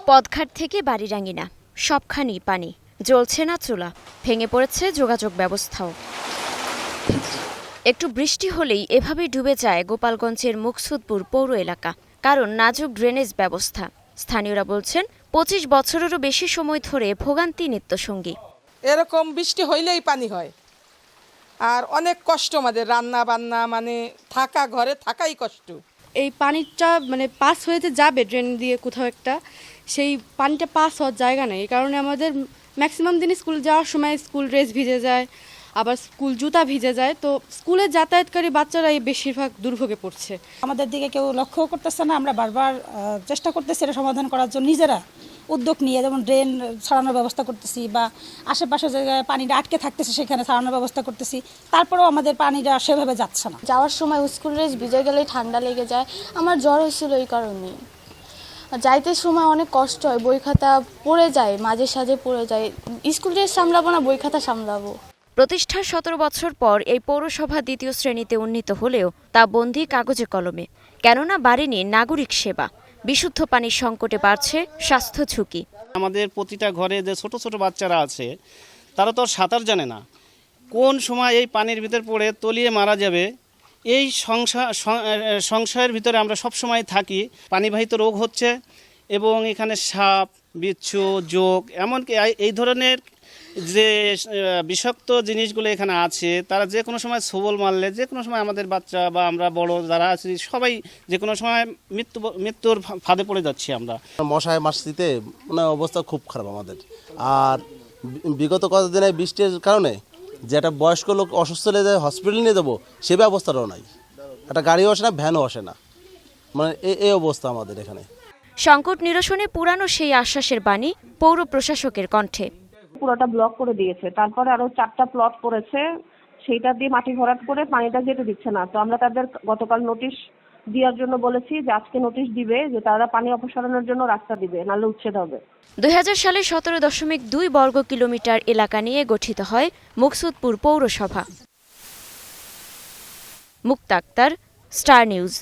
পথঘাট থেকে বাড়িরাঙ্গিনা সবখানি পানি, জ্বলছে না চুলা, ভেঙে পড়েছে যোগাযোগ ব্যবস্থাও। একটু বৃষ্টি হলেই এভাবেই ডুবে যায় গোপালগঞ্জের মুকসুদপুর পৌর এলাকা, কারণ নাজুক ড্রেনেজ ব্যবস্থা। স্থানীয়রা বলছেন ২৫ বছরেরও বেশি সময় ধরে ভোগান্তি নিত্যসঙ্গী। এরকম বৃষ্টি হইলেই পানি হয়, আর অনেক কষ্ট আমাদের রান্না বান্না, মানে থাকা ঘরে থাকাই কষ্ট। এই পানিটা পাস হয়ে যে যাবে ড্রেন দিয়ে কোথাও একটা, সেই পানিটা পাস হওয়ার জায়গা নেই। এই কারণে আমাদের ম্যাক্সিমাম দিন স্কুল যাওয়ার সময় স্কুল ড্রেস ভিজে যায়, আবার স্কুল জুতা ভিজে যায়। তো স্কুলে যাতায়াতকারী বাচ্চারা এই বেশিরভাগ দুর্ভোগে পড়ছে। আমাদের দিকে কেউ লক্ষ্য করতেছে না, আমরা বারবার চেষ্টা করতেছি এটা সমাধান করার জন্য, নিজেরা উদ্যোগ নিয়ে, যেমন ড্রেন ছাড়ানোর ব্যবস্থা করতেছি বা আশেপাশের জায়গায় পানিটা আটকে থাকতেছে সেখানে ছাড়ানোর ব্যবস্থা করতেছি। তারপরেও আমাদের পানিটা সেভাবে যাচ্ছে না। যাওয়ার সময় স্কুল ড্রেস ভিজে গেলেই ঠান্ডা লেগে যায়, আমার জ্বর হয়েছিল এই কারণেই। যাইতে সময় অনেক কষ্ট হয়, বই খাতা পড়ে যায়, মাঝে সাঝে পড়ে যায়। স্কুল ড্রেস সামলাবো না, বই খাতা সামলাবো। প্রতিষ্ঠার ১৭ বছর পর এই পৌরসভা দ্বিতীয় শ্রেণীতে উন্নীত হলেও তা বন্দী কাগজে কলমে, কেননা বাড়েনি নাগরিক সেবা। বিশুদ্ধ পানির সংকটে বাড়ছে স্বাস্থ্য ঝুঁকি। আমাদের প্রতিটা ঘরে যে ছোট ছোট বাচ্চারা আছে, তারা তো সাঁতার জানে না, কোন সময় এই পানির ভিতর পড়ে তলিয়ে মারা যাবে, এই সংশয়ের ভিতরে আমরা সব সময় থাকি। পানিবাহিত রোগ হচ্ছে এবং এখানে সাপ, বিচ্ছু, জোক, এমনকি এই ধরনের যে বিষাক্ত জিনিসগুলো এখানে আছে, তারা যে কোনো সময় ছোবল মারলে, যে কোনো সময় আমাদের বাচ্চা বা আমরা বড় যারা আছি সবাই যে কোনো সময় মৃত্যুর ফাঁদে পড়ে যাচ্ছি আমরা। মশায় মাছিতে অবস্থা খুব খারাপ আমাদের। আর বিগত কতদিনে বৃষ্টির কারণে যে একটা বয়স্ক লোক অসুস্থ হলে যে হসপিটালে নিয়ে যাবো, সে ব্যবস্থাটাও নাই। একটা গাড়িও আসে না, ভ্যানও আসে না, এই অবস্থা আমাদের এখানে। সংকট নিরসনে পুরানো সেই আশ্বাসের বাণী পৌর প্রশাসকের কণ্ঠে। পুরোটা ব্লক করে দিয়েছে, তারপরে আরো 4টা প্লট করেছে, সেইটা দিয়ে মাটি ভরাট করে পানিটা যেতে দিচ্ছে না। তো আমরা তাদের গতকাল নোটিশ দেওয়ার জন্য বলেছি যে আজকে নোটিশ দিবে, যে তারা পানি অপসারণের জন্য রাস্তা দিবে, নাহলে উচ্ছেদ হবে। ২০০০ সালে ১৭.২ বর্গ কিলোমিটার এলাকা নিয়ে গঠিত হয় মুকসুদপুর পৌরসভা। মুক্তা আক্তার, স্টার নিউজ।